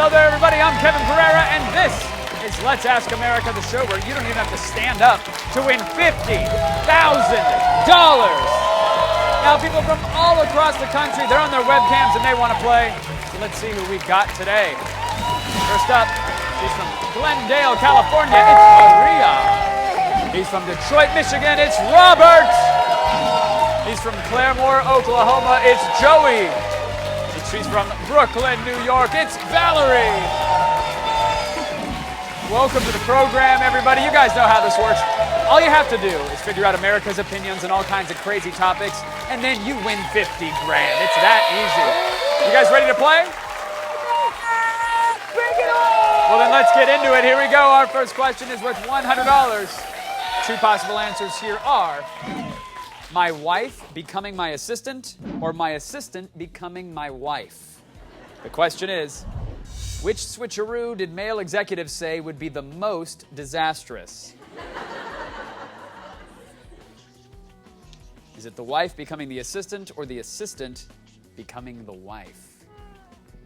Hello there, everybody. I'm Kevin Pereira, and this is Let's Ask America, the show where you don't even have to stand up to win $50,000. Now, people from all across the country, they're on their webcams and they want to play. So let's see who we've got today. First up, she's from Glendale, California. It's Maria. He's from Detroit, Michigan. It's Robert. He's from Claremore, Oklahoma. It's Joey. She's from Brooklyn, New York. It's Valerie. Welcome to the program, everybody. You guys know how this works. All you have to do is figure out America's opinions on all kinds of crazy topics, and then you win 50 grand. It's that easy. You guys ready to play? Bring it on! Well, then let's get into it. Here we go. Our first question is worth $100. Two possible answers here are: my wife becoming my assistant, or my assistant becoming my wife. The question is, which switcheroo did male executives say would be the most disastrous? Is it the wife becoming the assistant, or the assistant becoming the wife?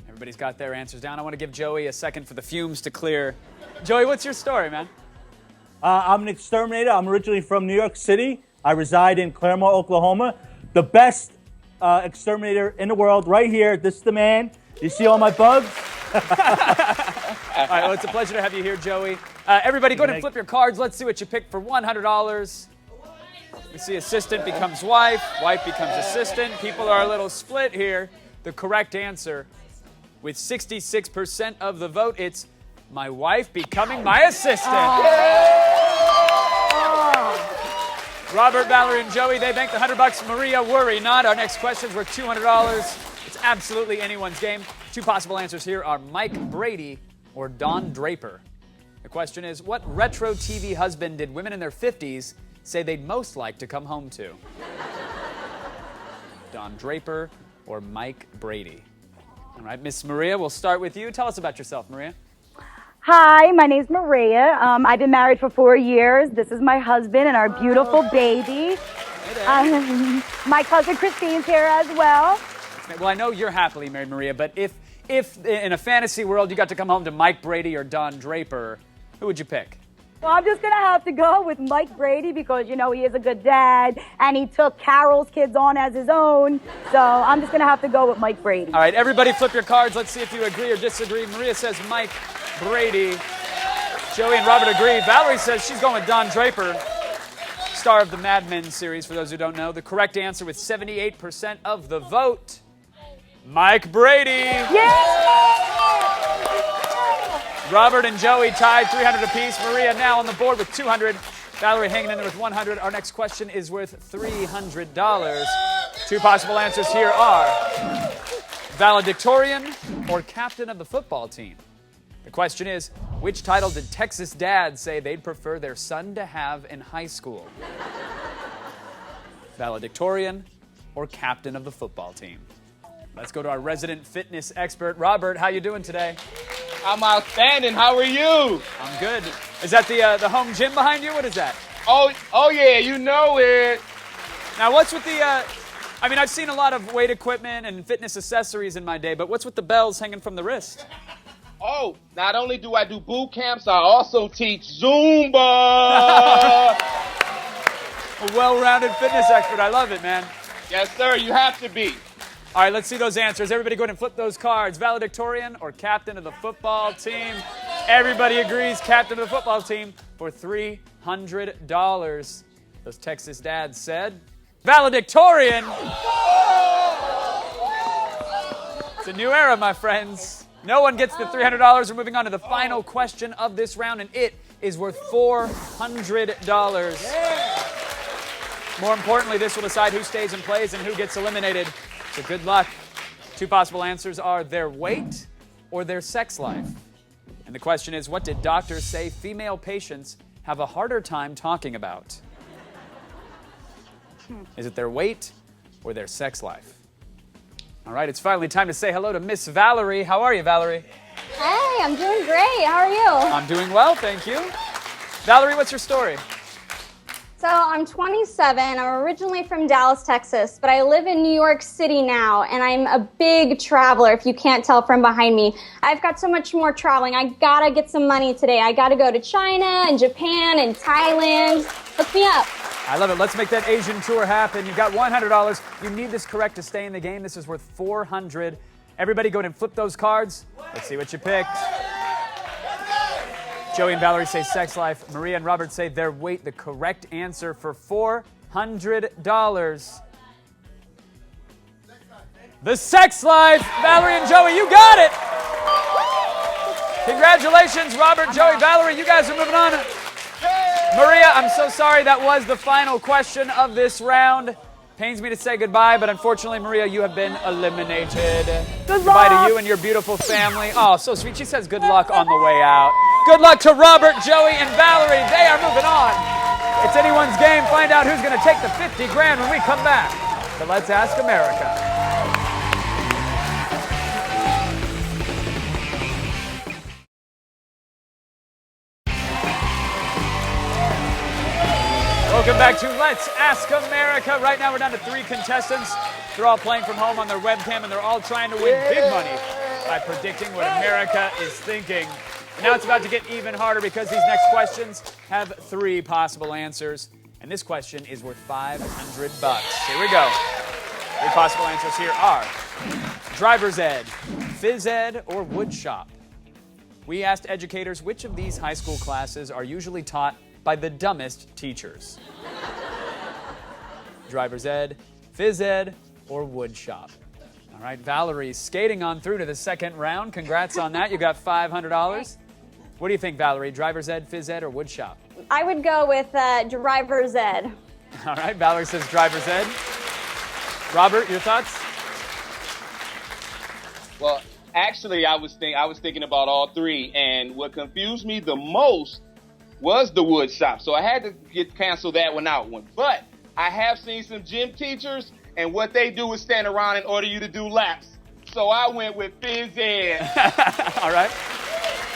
Everybody's got their answers down. I want to give Joey a second for the fumes to clear. Joey, what's your story, man? I'm an exterminator. I'm originally from New York City. I reside in Claremore, Oklahoma. The best exterminator in the world, right here. This is the man. You see all my bugs? All right, well, it's a pleasure to have you here, Joey. Everybody, go ahead and flip your cards. Let's see what you picked for $100. We see assistant becomes wife, wife becomes assistant. People are a little split here. The correct answer, with 66% of the vote, it's my wife becoming my assistant. Robert, Valerie, and Joey, they banked the $100. Maria, worry not. Our next question's worth $200. It's absolutely anyone's game. Two possible answers here are Mike Brady or Don Draper. The question is, what retro TV husband did women in their 50s say they'd most like to come home to? Don Draper or Mike Brady? All right, Miss Maria, we'll start with you. Tell us about yourself, Maria. Hi, my name's Maria. I've been married for 4 years. This is my husband and our beautiful baby. My cousin Christine's here as well. Well, I know you're happily married, Maria, but if in a fantasy world you got to come home to Mike Brady or Don Draper, who would you pick? Well, I'm just going to have to go with Mike Brady because, you know, he is a good dad and he took Carol's kids on as his own. So I'm just going to have to go with Mike Brady. All right, everybody flip your cards. Let's see if you agree or disagree. Maria says Mike Brady. Joey and Robert agree. Valerie says she's going with Don Draper, star of the Mad Men series, for those who don't know. The correct answer, with 78% of the vote, Mike Brady. Yeah! Robert and Joey tied 300 apiece. Maria now on the board with 200. Valerie hanging in there with 100. Our next question is worth $300. Two possible answers here are valedictorian or captain of the football team. The question is, which title did Texas dads say they'd prefer their son to have in high school? Valedictorian or captain of the football team? Let's go to our resident fitness expert, Robert. How you doing today? I'm outstanding. How are you? I'm good. Is that the home gym behind you? What is that? Oh yeah, you know it. Now, what's with the... I mean, I've seen a lot of weight equipment and fitness accessories in my day, but what's with the bells hanging from the wrist? Oh, not only do I do boot camps, I also teach Zumba. A well-rounded fitness expert. I love it, man. Yes, sir. You have to be. All right, let's see those answers. Everybody go ahead and flip those cards. Valedictorian or captain of the football team? Everybody agrees captain of the football team for $300. Those Texas dads said valedictorian. It's a new era, my friends. No one gets the $300. We're moving on to the final question of this round, and it is worth $400. More importantly, this will decide who stays and plays and who gets eliminated. So good luck. Two possible answers are their weight or their sex life. And the question is, what did doctors say female patients have a harder time talking about? Is it their weight or their sex life? All right, it's finally time to say hello to Miss Valerie. How are you, Valerie? Hey, I'm doing great. How are you? I'm doing well, thank you. Valerie, what's your story? So So I'm 27. I'm originally from Dallas, Texas, but I live in New York City now, and I'm a big traveler, if you can't tell from behind me. I've got so much more traveling. I gotta get some money today. I gotta go to China and Japan and Thailand. Hook me up. I love it. Let's make that Asian tour happen. You've got $100. You need this correct to stay in the game. This is worth $400. Everybody go ahead and flip those cards. Let's see what you picked. Joey and Valerie say sex life. Maria and Robert say their weight. The correct answer for $400. The sex life. Valerie and Joey, you got it. Congratulations, Robert, Joey, Valerie. You guys are moving on. Maria, I'm so sorry that was the final question of this round. Pains me to say goodbye, but unfortunately, Maria, you have been eliminated. Goodbye to you and your beautiful family. Oh, so sweet. She says good luck on the way out. Good luck to Robert, Joey, and Valerie. They are moving on. It's anyone's game. Find out who's going to take the 50 grand when we come back to Let's Ask America. Welcome back to Let's Ask America. Right now we're down to 3 contestants. They're all playing from home on their webcam, and they're all trying to win big money by predicting what America is thinking. Now it's about to get even harder because these next questions have 3 possible answers. And this question is worth $500. Here we go. 3 possible answers here are driver's ed, phys ed, or wood shop. We asked educators which of these high school classes are usually taught by the dumbest teachers. Driver's ed, phys ed, or wood shop. All right, Valerie's skating on through to the second round. Congrats on that. You got $500. What do you think, Valerie? Driver's ed, phys ed, or wood shop? I would go with driver's ed. All right, Valerie says driver's ed. Robert, your thoughts? Well, actually, I was thinking about all 3, and what confused me the most was the wood shop. So I had to cancel that one out. But I have seen some gym teachers, and what they do is stand around and order you to do laps. So I went with phys ed. All right.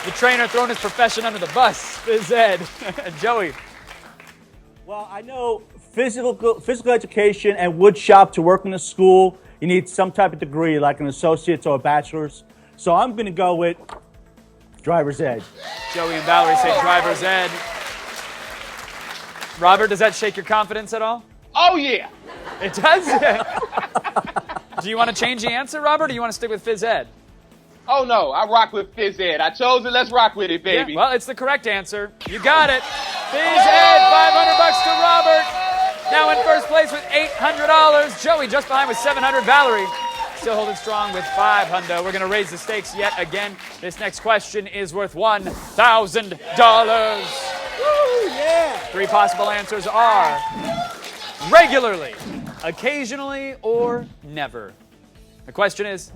The trainer throwing his profession under the bus. Phys ed. Joey. Well, I know physical education and wood shop to work in a school, you need some type of degree, like an associate's or a bachelor's. So I'm going to go with driver's ed. Joey and Valerie say driver's ed. Robert, does that shake your confidence at all? Oh, yeah. It does? Do you want to change the answer, Robert, or do you want to stick with phys ed? Oh, no. I rock with phys ed. I chose it. Let's rock with it, baby. Yeah, well, it's the correct answer. You got it. Phys ed, $500 to Robert. Now in first place with $800. Joey just behind with $700. Valerie still holding strong with $500. We're going to raise the stakes yet again. This next question is worth $1,000. Woo, yeah. 3 possible answers are regularly, occasionally, or never. The question is,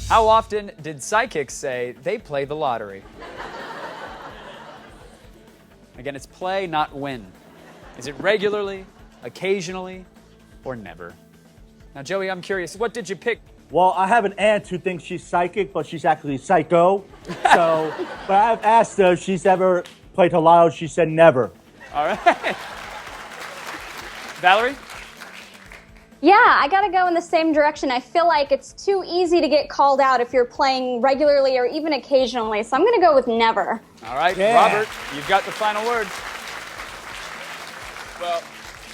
how often did psychics say they play the lottery? Again, it's play, not win. Is it regularly, occasionally, or never? Now, Joey, I'm curious, what did you pick? Well, I have an aunt who thinks she's psychic, but she's actually psycho. So, but I've asked her if she's ever played the lotto. She said never. All right. Valerie? Yeah, I gotta go in the same direction. I feel like it's too easy to get called out if you're playing regularly or even occasionally, so I'm gonna go with never. All right, Yeah. Robert, you've got the final word. Well,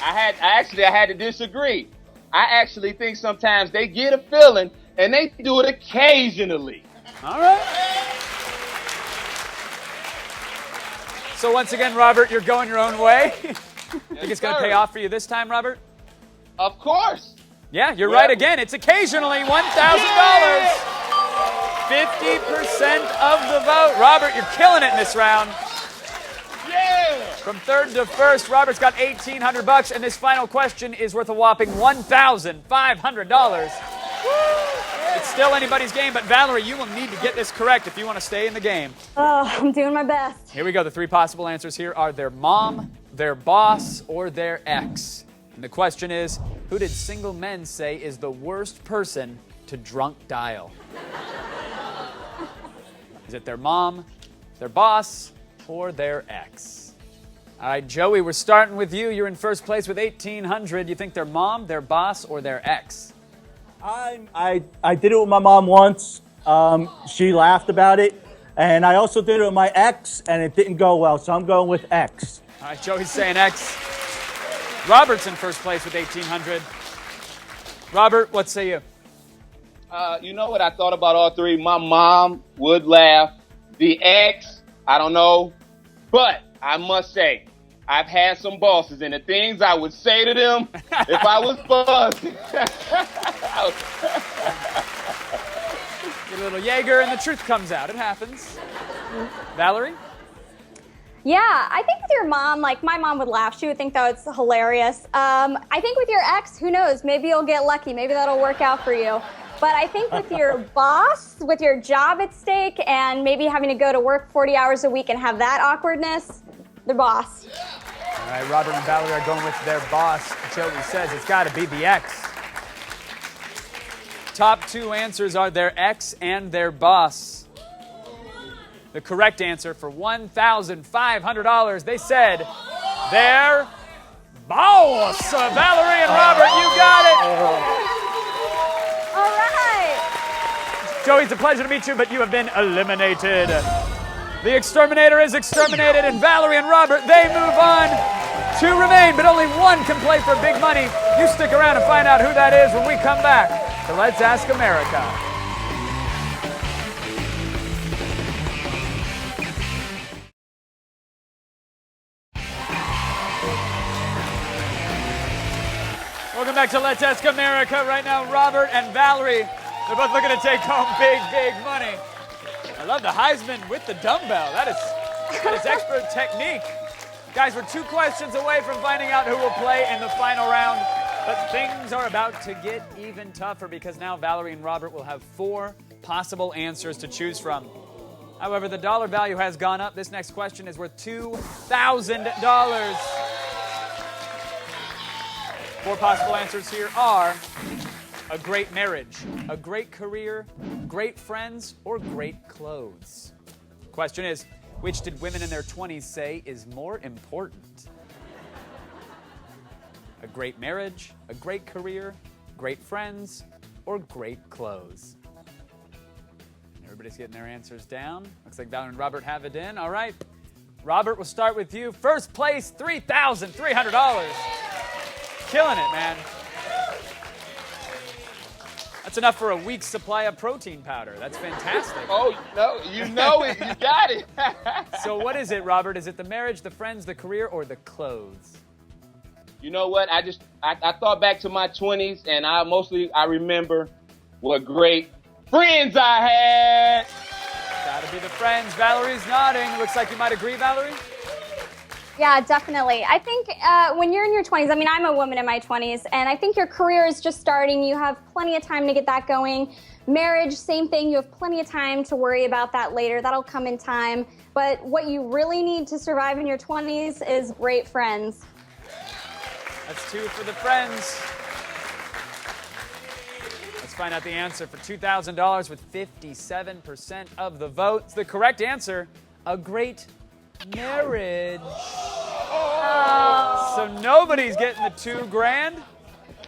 I had to disagree. I actually think sometimes they get a feeling and they do it occasionally. All right. So once again, Robert, you're going your own way. Think it's going to pay off for you this time, Robert? Of course. Yeah, you're right again. It's occasionally $1,000. 50% of the vote. Robert, you're killing it in this round. Yeah. From third to first, Robert's got $1,800, and this final question is worth a whopping $1,500. It's still anybody's game, but Valerie, you will need to get this correct if you want to stay in the game. Oh, I'm doing my best. Here we go. The 3 possible answers here are their mom, their boss, or their ex. And the question is, who did single men say is the worst person to drunk dial? Is it their mom, their boss, or their ex? All right, Joey, we're starting with you. You're in first place with 1,800. You think their mom, their boss, or their ex? I did it with my mom once. She laughed about it. And I also did it with my ex, and it didn't go well, so I'm going with ex. All right, Joey's saying ex. Robert's in first place with 1,800. Robert, what say you? You know what? I thought about all three. My mom would laugh. The ex, I don't know. But I must say, I've had some bosses, and the things I would say to them if I was boss. Get a little Jaeger, and the truth comes out. It happens. Valerie? Yeah, I think with your mom, like my mom would laugh. She would think that was hilarious. I think with your ex, who knows? Maybe you'll get lucky. Maybe that'll work out for you. But I think with your boss, with your job at stake, and maybe having to go to work 40 hours a week and have that awkwardness, the boss. All right, Robert and Valerie are going with their boss. Joey says it's got to be the ex. Top two answers are their ex and their boss. The correct answer for $1,500, they said their boss. Valerie and Robert, you got it. All right. Joey, it's a pleasure to meet you, but you have been eliminated. The exterminator is exterminated, and Valerie and Robert, they move on. Two remain, but only one can play for big money. You stick around and find out who that is when we come back to Let's Ask America. Welcome back to Let's Ask America. Right now, Robert and Valerie, they're both looking to take home big, big money. I love the Heisman with the dumbbell. That is expert technique. Guys, we're 2 questions away from finding out who will play in the final round. But things are about to get even tougher because now Valerie and Robert will have 4 possible answers to choose from. However, the dollar value has gone up. This next question is worth $2,000. 4 possible answers here are a great marriage, a great career, great friends, or great clothes. Question is, which did women in their 20s say is more important? A great marriage, a great career, great friends, or great clothes? Everybody's getting their answers down. Looks like Valerie and Robert have it in. All right. Robert, we'll start with you. First place, $3,300. Killing it, man. That's enough for a week's supply of protein powder. That's fantastic. Oh, no, you know it. You got it. So what is it, Robert? Is it the marriage, the friends, the career, or the clothes? You know what? I thought back to my 20s, and I remember what great friends I had. Gotta be the friends. Valerie's nodding. Looks like you might agree, Valerie. Yeah, definitely. I think when you're in your 20s, I mean, I'm a woman in my 20s, and I think your career is just starting. You have plenty of time to get that going. Marriage, same thing. You have plenty of time to worry about that later. That'll come in time. But what you really need to survive in your 20s is great friends. That's 2 for the friends. Let's find out the answer for $2,000 with 57% of the votes. The correct answer, a great marriage. Oh. So nobody's getting the $2,000.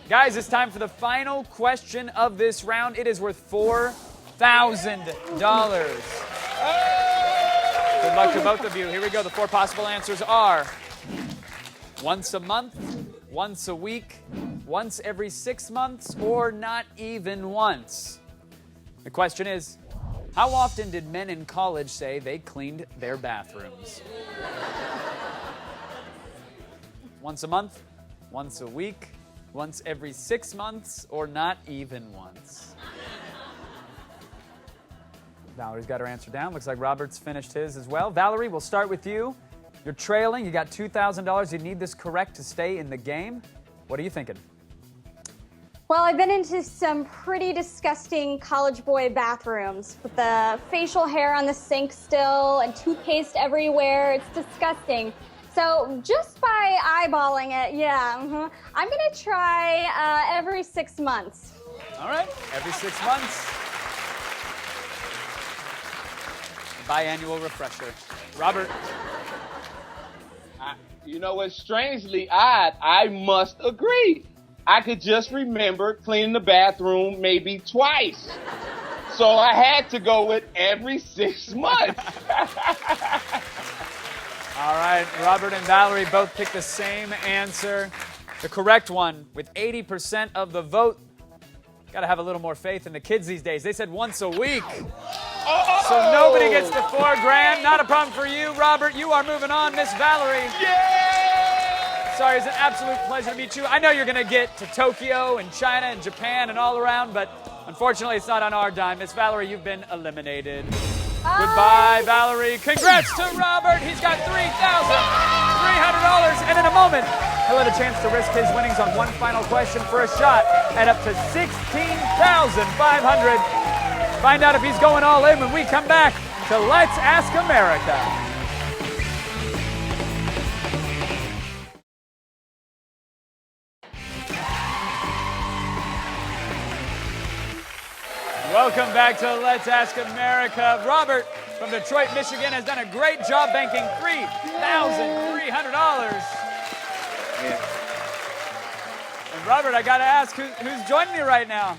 Guys, it's time for the final question of this round. It is worth $4,000. Good luck to both of you. Here we go. The 4 possible answers are once a month, once a week, once every 6 months, or not even once. The question is, how often did men in college say they cleaned their bathrooms? Once a month, once a week, once every 6 months, or not even once? Valerie's got her answer down. Looks like Robert's finished his as well. Valerie, we'll start with you. You're trailing. You got $2,000. You need this correct to stay in the game. What are you thinking? Well, I've been into some pretty disgusting college boy bathrooms with the facial hair on the sink still and toothpaste everywhere. It's disgusting. So just by eyeballing it, I'm going to try every 6 months. All right, every 6 months. Biannual refresher. Robert. You know what's strangely odd? I must agree. I could just remember cleaning the bathroom maybe twice. So I had to go with every 6 months. All right, Robert and Valerie both picked the same answer. The correct one, with 80% of the vote. Got to have a little more faith in the kids these days. They said once a week. So nobody gets the $4,000. Not a problem for you, Robert. You are moving on, Miss Valerie. Yeah! Sorry, it's an absolute pleasure to meet you. I know you're going to get to Tokyo and China and Japan and all around, but unfortunately it's not on our dime. Miss Valerie, you've been eliminated. Goodbye, Valerie. Congrats to Robert. He's got $3,300. And in a moment, he'll have a chance to risk his winnings on one final question for a shot at up to $16,500. Find out if he's going all in when we come back to Let's Ask America. Welcome back to Let's Ask America. Robert from Detroit, Michigan has done a great job banking $3,300. And Robert, I got to ask, who's joining me right now?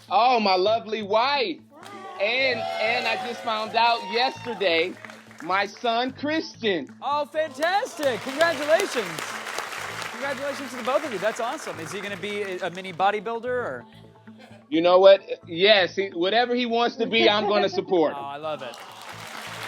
Oh, my lovely wife. And I just found out yesterday, my son, Christian. Oh, fantastic. Congratulations. Congratulations to the both of you. That's awesome. Is he going to be a mini bodybuilder or? You know what? Yes, whatever he wants to be, I'm going to support. Oh, I love it.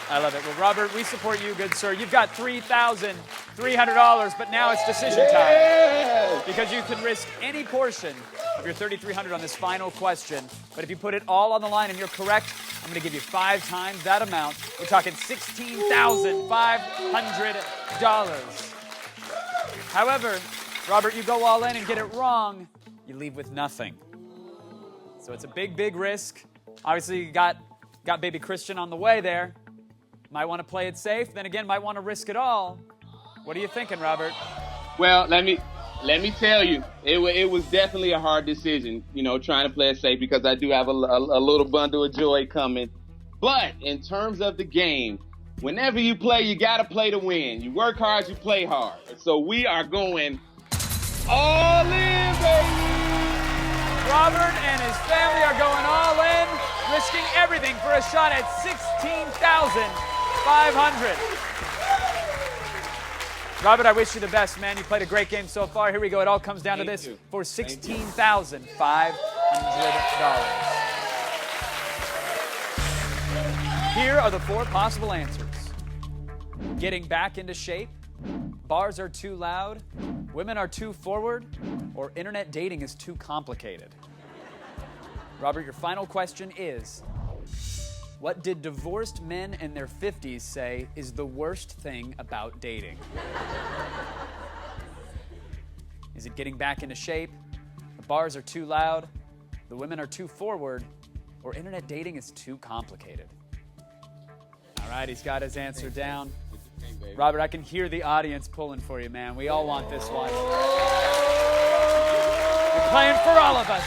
I love it. Well, Robert, we support you, good sir. You've got $3,300, but now it's decision time. Because you can risk any portion of your $3,300 on this final question. But if you put it all on the line and you're correct, I'm going to give you 5 times that amount. We're talking $16,500. However, Robert, you go all in and get it wrong, you leave with nothing. So it's a big, big risk. Obviously, you got baby Christian on the way there. Might want to play it safe. Then again, might want to risk it all. What are you thinking, Robert? Well, let me tell you, it was definitely a hard decision, trying to play it safe because I do have a little bundle of joy coming. But in terms of the game, whenever you play, you got to play to win. You work hard, you play hard. So we are going all in, baby. Robert and his family are going all in, risking everything for a shot at $16,500. Robert, I wish you the best, man. You played a great game so far. Here we go. It all comes down to this for $16,500. Here are the 4 possible answers. Getting back into shape, bars are too loud, women are too forward, or internet dating is too complicated. Robert, your final question is, what did divorced men in their 50s say is the worst thing about dating? Is it getting back into shape, the bars are too loud, the women are too forward, or internet dating is too complicated? All right, he's got his answer down. Robert, I can hear the audience pulling for you, man. We all want this one. You're playing for all of us.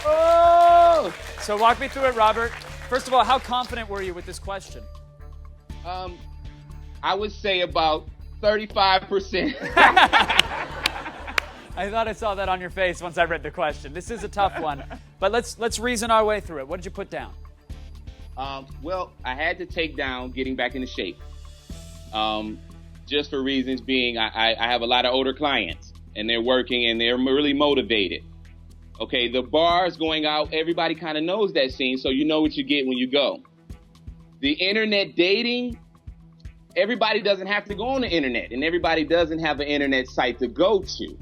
Oh! So walk me through it, Robert. First of all, how confident were you with this question? I would say about 35%. I thought I saw that on your face once I read the question. This is a tough one, but let's reason our way through it. What did you put down? Well, I had to take down getting back into shape. Just for reasons being, I have a lot of older clients, and they're working, and they're really motivated. Okay, the bars going out, everybody kind of knows that scene, so you know what you get when you go. The internet dating, everybody doesn't have to go on the internet, and everybody doesn't have an internet site to go to.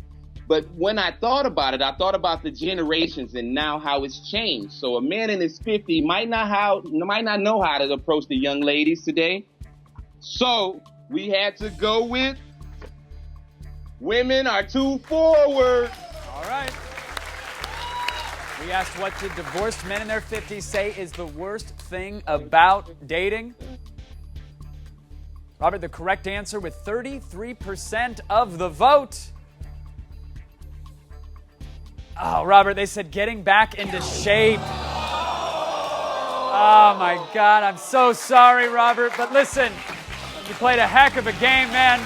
But when I thought about it, I thought about the generations and now how it's changed. So a man in his 50s might not know how to approach the young ladies today. So we had to go with women are too forward. All right. We asked what did divorced men in their 50s say is the worst thing about dating? Robert, the correct answer with 33% of the vote. Oh, Robert, they said getting back into shape. Oh, my God. I'm so sorry, Robert. But listen, you played a heck of a game, man.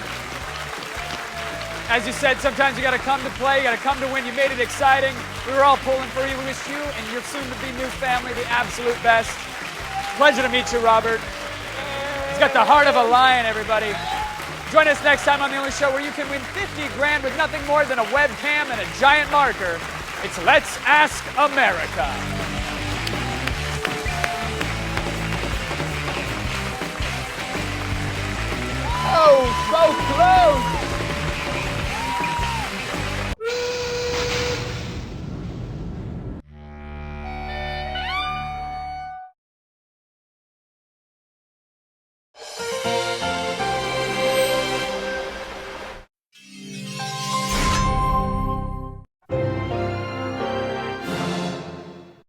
As you said, sometimes you got to come to play, you got to come to win. You made it exciting. We were all pulling for you. We wish you and your soon-to-be new family the absolute best. Pleasure to meet you, Robert. He's got the heart of a lion, everybody. Join us next time on The Only Show where you can win 50 grand with nothing more than a webcam and a giant marker. It's Let's Ask America. Oh, so close!